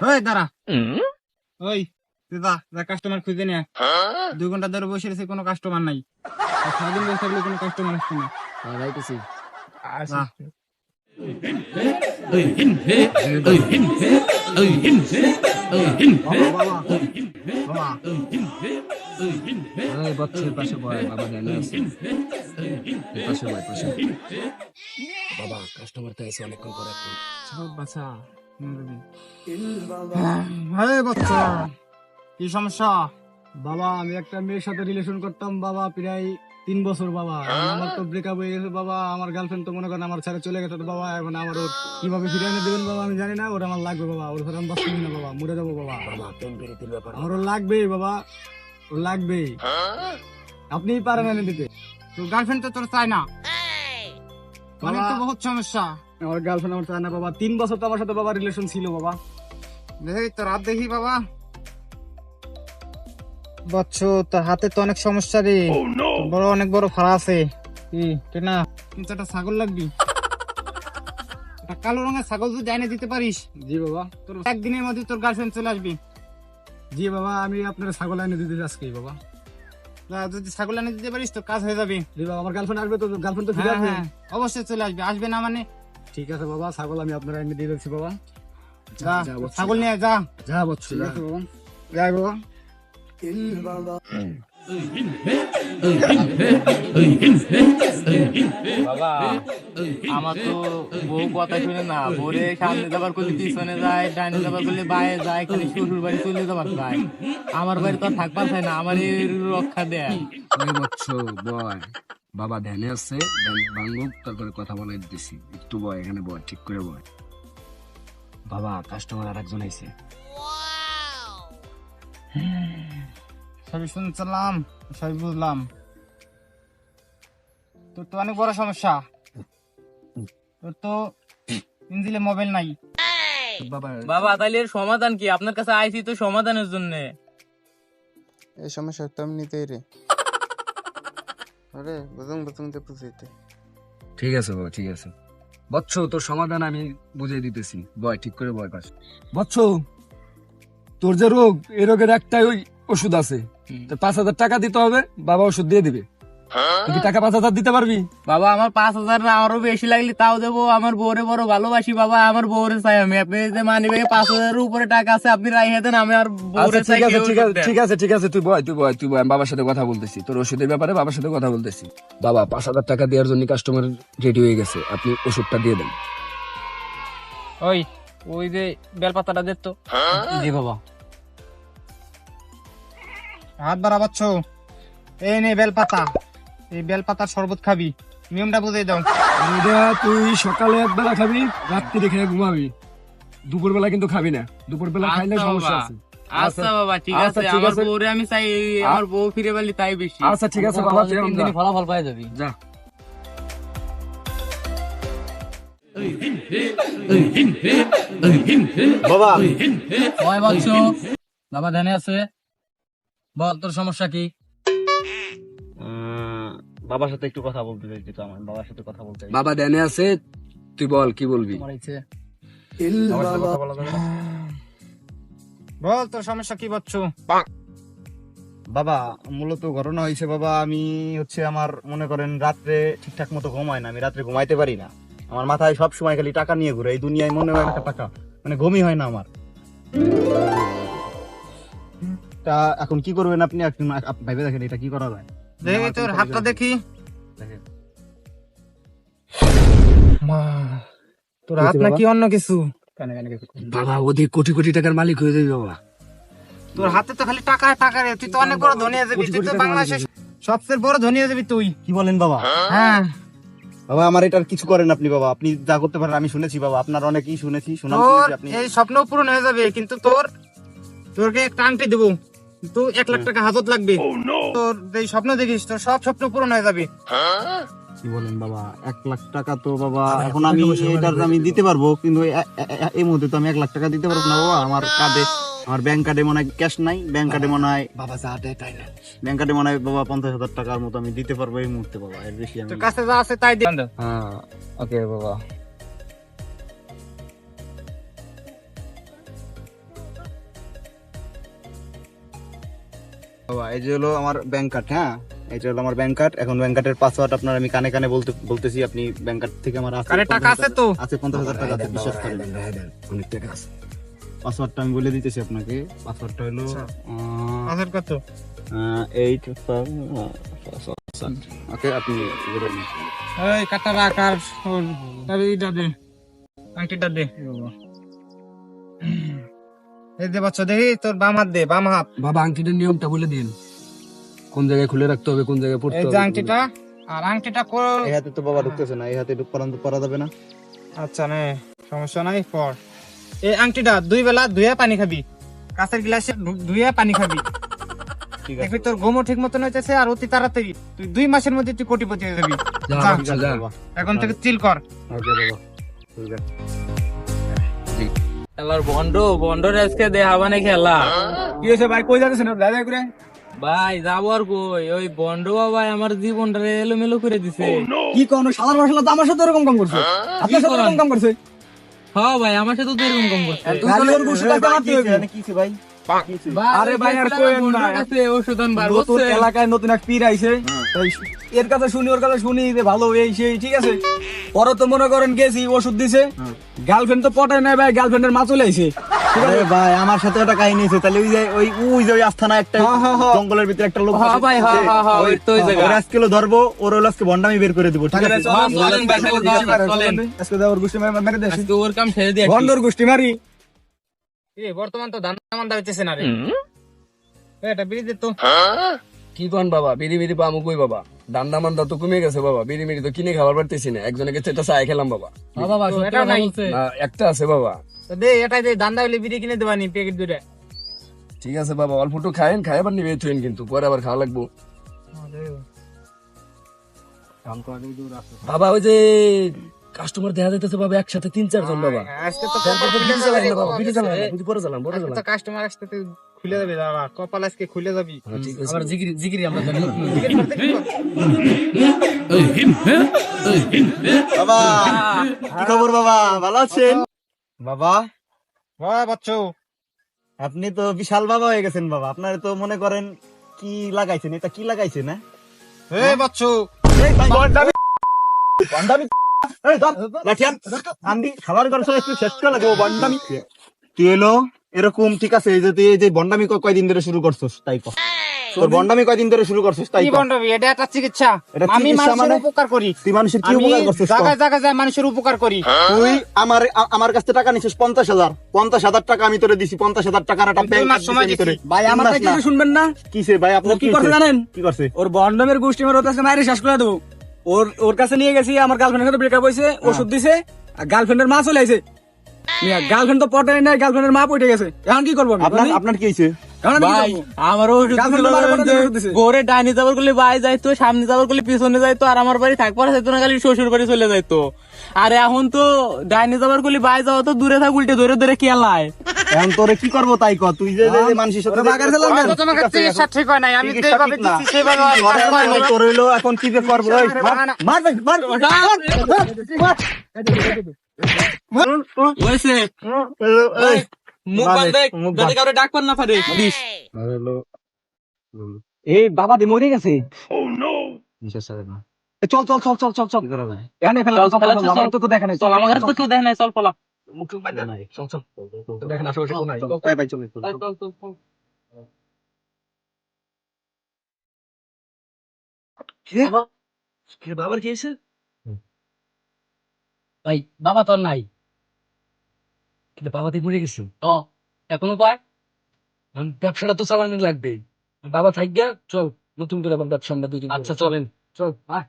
ওই দাঁড়া, ওই তুই যা কাস্টমার খুঁজে নিয়ে আয়। 2 ঘন্টা ধরে বসে রয়েছে, কোনো কাস্টমার নাই। সারাদিন বসে থাকলে কোনো কাস্টমার আসছে না। যাইতেছি। যা। এই বচ্চের পাশে বয়, বাবা ধ্যানে আছে। এই পাশে বয়, পাশে। বাবা কাস্টমার তো এসে অনেকক্ষণ পরে এখন। সব বাচ্চা বাচ্চা, কি সমস্যা? বাবা আমি একটা মেয়ের সাথে রিলেশন করতাম বাবা, প্রায় 3 বছর বাবা। আমার তো ব্রেকআপ হয়ে গেছে বাবা। আমার গার্লফ্রেন্ড তো মনে করেন আমার ছেড়ে চলে গেছে তো বাবা। এখন আমার ওর কিভাবে ফিরে এনে দেবেন বাবা আমি জানি না। ওর আমার লাগবে বাবা, ওর সাথে আমি বাঁচতে না বাবা, মরে যাবো বাবা। বাবা প্রেম প্রীতির ব্যাপার। আমার ওর লাগবেই বাবা, ওর লাগবেই। আপনিই পারেন এনে দিতে। তো গার্লফ্রেন্ড তো তোর চাই না, অনেক তো বহুত সমস্যা। আমার গার্লফ্রেন্ড আমার চায় না বাবা। 3 বছর তো আমার সাথে বাবা রিলেশন ছিল বাবা। দেখি তোর হাত দেখি বাবা। বাচ্চো তোর হাতে তো অনেক সমস্যা রে। বড় অনেক বড় ফাড়া আছে। কি না কিন্তু একটা ছাগল লাগবি। একটা কালো রঙের ছাগল যদি এনে দিতে পারিস। জি বাবা, তোর একদিনের মধ্যে তোর গার্লফ্রেন্ড চলে আসবি। জি বাবা, আমি আপনার ছাগল এনে দিতে আজকেই বাবা। যদি ছাগল এনে দিতে পারিস তো কাজ হয়ে যাবে। জি বাবা, আমার গার্লফ্রেন্ড আসবে তো, গার্লফ্রেন্ড তো ফিরে আসবে। অবশ্যই চলে আসবে, আসবে না মানে? ঠিক আছে বাবা, ছাগল আমি আপনার এনে দিয়ে দিচ্ছি বাবা। যা ছাগল নিয়ে যা। যা বচ্চু, ঠিক আছে বাবা, যাই বাবা। বাবা আমার তো বউ কথা শুনে না, বউরে সামনে যাবার করলে পিছনে যায়, ডাইনে যাবার করলে বাইরে যায়, খালি শ্বশুর বাড়ি চলে যাবার যায়। আমার বাড়ি তো আর থাকবার চাই না, আমার রক্ষা দেয়। ওই বচ্চ বয়, বাবা ধ্যানে আছে, ধ্যান ভাঙুক তারপরে কথা বলাই দিতেছি। একটু বয়, এখানে বয়, ঠিক করে বয়। বাবা কাস্টমার আর একজন আইছে। সবই শুনছিলাম, সবই বুঝলাম। তোর তো অনেক বড় সমস্যা। তোর তো ইঞ্জিলে মোবাইল নাই। বাবা বাবা তাহলে এর সমাধান কি? আপনার কাছে আইছি তো সমাধানের জন্য। এই সমস্যা তো এমনিতেই রে। আরে বুঝুন তো বুঝাইতে। ঠিক আছে বাবা, ঠিক আছে। বচ্চ তোর সমাধান আমি বুঝিয়ে দিতেছি, বয় ঠিক করে বয় পাশ। বচ্চ তোর যে রোগ, এই রোগের একটাই ওই ওষুধ আছে। 5,000 টাকা দিতে হবে, বাবা ওষুধ দিয়ে দিবে। তুই কি টাকা 5,000 দিতে পারবি? বাবা আমার 5,000 না, আরো বেশি লাগলে তাও দেবো। আমার বউরে বড় ভালোবাসি বাবা, আমার বউরে চাই আমি। আপনি যে মানি ব্যাগে 5,000 উপরে টাকা আছে, আপনি রাইখে দেন, আমি আর বউরে আচ্ছা চাই। ঠিক আছে, ঠিক আছে, তুই বয়, আমি বাবার সাথে কথা বলতেছি। তোর ওষুধের ব্যাপারে বাবার সাথে কথা বলতেছি। বাবা 5,000 টাকা দেওয়ার জন্য কাস্টমার রেডি হয়ে গেছে, আপনি ওষুধটা দিয়ে দেন। ওই যে বেলপাতাটা দে তো। জি বাবা। হাত বাড়াবাচ্ছ, এই নে বেলপাতা। এই বেলপাতার শরবত খাবি, নিয়মটা বুঝাই দাও। তুই সকালে একবেলা খাবি, রাত্রি খেয়ে ঘুমাবি। দুপুরবেলা কিন্তু খাবি না, দুপুরবেলা খাইলে আচ্ছা সমস্যা বাবা। আছে। আচ্ছা বাবা, ঠিক আচ্ছা, আছে। ঠিক আমার আছে। বউরে আমি চাই, আমার বউ ফিরে পেলি তাই বেশি। আচ্ছা ঠিক আছে বাবা, তুই এখন যা। ফলাফল পাই যাবি। যা। বাবা ওই বলছো বাবা ধ্যানে আছে, বল তোর সমস্যা কি? বাবার সাথে একটু কথা বলতে চাইছি তো, আমার বাবার সাথে কথা বলতে চাই। বাবা ধ্যানে আছে, তুই বল কি বলবি। বাবার সাথে কথা বলা যাবে না? বল তোর সমস্যা কি বচ্চু? বাবা মূলত ঘটনা হয়েছে বাবা, আমি হচ্ছে আমার মনে করেন রাত্রে ঠিকঠাক মতো ঘুম হয় না, আমি রাত্রে ঘুমাইতে পারি না। আমার মাথায় সব সময় খালি টাকা নিয়ে ঘুরে, এই দুনিয়ায় মনে হয় একটা টাকা, মানে ঘুমই হয় না আমার। তা এখন কি করবেন আপনি? ভাইবে দেখেন এটা কি করা যায়। দেখি তোর হাতটা দেখি। তোর হাত নাকি অন্য কিছু? বাবা ওদের কোটি কোটি টাকার মালিক হয়ে যাবি বাবা। তোর হাতে তো খালি টাকা টাকা রে, তুই তো অনেক বড় ধনী হয়ে যাবি। তুই তো বাংলাদেশের সবচেয়ে বড় ধনী হয়ে যাবি তুই। কি বলেন বাবা? হ্যাঁ বাবা, আমার এটার কিছু করেন আপনি বাবা, আপনি যা করতে পারেন। আমি শুনেছি বাবা, আপনার অনেকই শুনেছি, আপনি এই স্বপ্ন পূরণ হয়ে যাবে, কিন্তু তোরকে একটা আংটি দেবো, কিন্তু 1 লাখ টাকা হাজত লাগবে। তোর এই স্বপ্ন দেখিস, তোর সব স্বপ্ন পূরণ হয়ে যাবে। কি বলেন বাবা? 1 লাখ টাকা তো বাবা এখন আমি এটার আমি দিতে পারবো, কিন্তু এই মুহূর্তে তো আমি 1 লাখ টাকা দিতে পারবো না বাবা। আমার ব্যাংক কার্ডে মনে হয় ক্যাশ নাই, ব্যাংক কার্ডে মনে হয় বাবা যা দেয় তাই না। ব্যাংক কার্ডে মনে হয় বাবা 50,000 টাকার মতো আমি দিতে পারবো এই মুহূর্তে বাবা, এর বেশি আমি তোর কাছে যা আছে তাই দে। হ্যাঁ ওকে বাবা। বাবা এই যে হলো আমার ব্যাংক কার্ড, হ্যাঁ এটা হলো আমার ব্যাংক কার্ড। এখন ব্যাংক কার্ডের পাসওয়ার্ড আপনার আমি কানে কানে বলতেছি, আপনি ব্যাংক কার্ড থেকে আমার আছে টাকা আছে তো আছে 50,000 টাকা আছে, বিশ্বাস করেন। অনেক টাকা আছে। পাসওয়ার্ডটা আমি বলে দিতেছি আপনাকে। পাসওয়ার্ডটা হলো পাসওয়ার্ড কত? 8 ওকে, আপনি বলে দিন। এই কাটা রাখ আর এইটা দে, আংটিটা দে। এই দে বাচ্চা, দেখি তোর বাম হাত দে, বাম হাত। বাবা আংটিটার নিয়মটা বলে দিন, কোন জায়গায় খুলে রাখতে হবে, কোন জায়গায় পড়তে এই হবে। যে আংটিটা, আর আংটিটা এই হাতে তো বাবা ঢুকতেছে না, এই হাতে পরা যাবে না। আচ্ছা নে, সমস্যা নাই, পর। এই আংটিটা 2 বেলা ধুয়ে পানি খাবি, কাঁচের গ্লাসে ধুয়ে পানি খাবি। ঠিক দেখবি আছে তোর ঘুমও ঠিক মতন হইতেছে, আর অতি তাড়াতাড়ি তুই 2 মাসের মধ্যে তুই কোটিপতি হয়ে যাবি। যা, যা, ঠিক আছে যা। বাবা, এখন থেকে চিল কর। ওকে বাবা, ঠিক আছে। খেলার বন্ডর আজকে দেখাবা না খেলা। কি হয়েছে ভাই, কই যাচ্ছেন দাদা করে? ভাই যাবো আর কই, ওই বন্ড ভাই আমার জীবনটা এলোমেলো করে দিছে। কি কোন শালার মশলা তো আমার সাথে এরকম কাম করছে, আপনার সাথে এরকম কাম করছে। হ্যাঁ ভাই, আমার সাথে তো এরকম কম করছে। গালিওর গুষ্টি কাটতে মারতে হবে। কিছে ভাই? আরে ভাই আর কোয়েন না, ওষুধ আনবার নতুন বলছে। এলাকায় নতুন এক পীর আইছে, তাই এর কাছে শুনি ওর কাছে শুনি যে ভালো এই সেই, ঠিক আছে। পরে তো মনে করেন গেছি, ওষুধ দিছে, গার্লফ্রেন্ড তো পটায় নাই ভাই, গার্লফ্রেন্ডের মা চলে আইছে। আরে ভাই আমার সাথে একটা কাহিনী আছে, তাহলে ওই যে আস্থানা একটা জঙ্গলের ভিতরে একটা লোক হ্যাঁ ভাই, হ্যাঁ হ্যাঁ হ্যাঁ, ওই তো ওই জায়গা। ওর আজকে ধরবো, ওর হলো আজকে ভন্ডামি বের করে দিব, ঠিক আছে? চলেন ভাই, চলেন। আজকে ওর গুষ্টি মেরে দেয়, আজকে ওর কাম ছেড়ে দিয়ে ভন্ডর গুষ্টি মারি। বর্তমান তো ধান মান্দা হইতেছে না রে। এটা বিড়ি দে তো। কি কোন বাবা, বিড়ি বিড়ি পামু কই বাবা, দান্ডা মান্দা তো কমে গেছে বাবা, বিড়ি মিড়ি তো কিনে খাবার পারতেছি না, একজনের কাছে একটা চায় খেলাম বাবা। হ্যাঁ বাবা, এটা নাই। না, একটা আছে বাবা। তো দে, এটাই দে, দান্দা হইলে বিড়ি কিনে দেবানি প্যাকেট দুইটা। ঠিক আছে বাবা, অল্প একটু খায়েন, খাই আবার নিবে থুয়েন, কিন্তু পরে আবার খাওয়া লাগবো। বাবা ওই যে কাস্টমার দেখা যাইতেছে বাবা, একসাথে 3-4 জন বাবা। আজকে তো বিড়ি চালান না বাবা, বিড়ি চালান না, বিড়ি পরে চালান, পরে আজকে চালান। তো কাস্টমার আসতে তুই খুলে যাবি দাদা, কপাল আজকে খুলে যাবি। হ্যাঁ, ঠিক আছে। আবার জিগিরি আমরা জানি। বাবা কি খবর বাবা, ভালো আছেন? বাবা বাহ বাচ্চু, আপনি তো বিশাল বাবা হয়ে গেছেন বাবা। আপনার তো মনে করেন কি লাগাইছেন, এটা কি লাগাইছেন? না এই বাচ্চু, তুই এলো এরকম, ঠিক আছে? এই যে তুই এই যে বন্ডামি কয়দিন ধরে শুরু করছিস তাই কর, তোর বন্ডামি কয়দিন ধরে শুরু করছিস তাই কি কর। বন্ধবি? এটা একটা চিকিৎসা। এটা আমি চিকিৎসা মানুষের মানে? উপকার করি। তুই মানুষের কি আমি উপকার করছিস? কর। জায়গায় জায়গায় যায় মানুষের উপকার করি। তুই আমার কাছ থেকে টাকা নিছিস 50,000 টাকা আমি তোরে দিছি, 50,000 টাকার একটা ব্যাংক মাস সময় দিছি। ভাই আমার থেকে কিছু শুনবেন না, কিসে ভাই? আপনার ও কি করছে জানেন? কি করছে? ওর বন্ডমের গোষ্ঠী আমার ওর কাছে মায়ের শেষ করে দেবো। ওর কাছে নিয়ে গেছি, আমার গার্লফ্রেন্ডের সাথে ব্রেকআপ হয়েছে, ওষুধ দিছে, গার্লফ্রেন্ডের মা চলে আইছে। গার্লফ্রেন্ড তো পটায় নাই, গার্লফ্রেন্ডের মা পটে গেছে, এখন কি করবো আমি? আপনার কি হয়েছে? এখন আমি কি ভাই করবো? আমারও ওষুধ গার্লফ্রেন্ড দিছিল, বারবার যে ওষুধ দিছে। গোরে ডাইনি যাবার করলে বাই যাইতো, সামনে যাবার করলে পিছনে যাইতো, আর আমার বাড়ি থাকবার চাইতো না, খালি শ্বশুর বাড়ি চলে যাইতো। আর এখন তো ডাইনি যাবার করলে বাই যাওয়া তো দূরে থাক, উল্টে ধরে ধরে কেলায়। এখন তোরে কি করবো তাই কর। তুই যে মানুষের সাথে বাগার ফেলাম কেন? তোমাকে চিকিৎসা ঠিক হয় নাই, আমি চিকিৎসা যেভাবে ঠিক না। দিচ্ছি সেভাবে তোর হইলো এখন কি যে করবো? ওই, মার ভাই, মার। হয়েছে এই, মুখ বাঁধ দেখ, যাতে কাউরে ডাক পান না পারে। এই বাবা দি মরে গেছে। চল চল চল চল চল চল, এখানে ফেলা, চল চল চল, আমার তো কেউ দেখে নাই, চল আমার তো কেউ দেখে নাই, চল পলা। মুখ টুক বাইন্দা নাই, চল চল, দেখেন আশেপাশে কেউ নাই, চল। এই ভাই, চল, চল। চল, চল, চল। বাবার কি হয়েছে? ভাই বাবা তোর নাই, কিন্তু বাবা দি মরে গেছে, এখনো পায়। ব্যবসাটা তো চালানো লাগবে। বাবা থাক গিয়া, চল নতুন করে আবার ব্যবসা আমরা দুই দিন। আচ্ছা চলেন। চল আয়।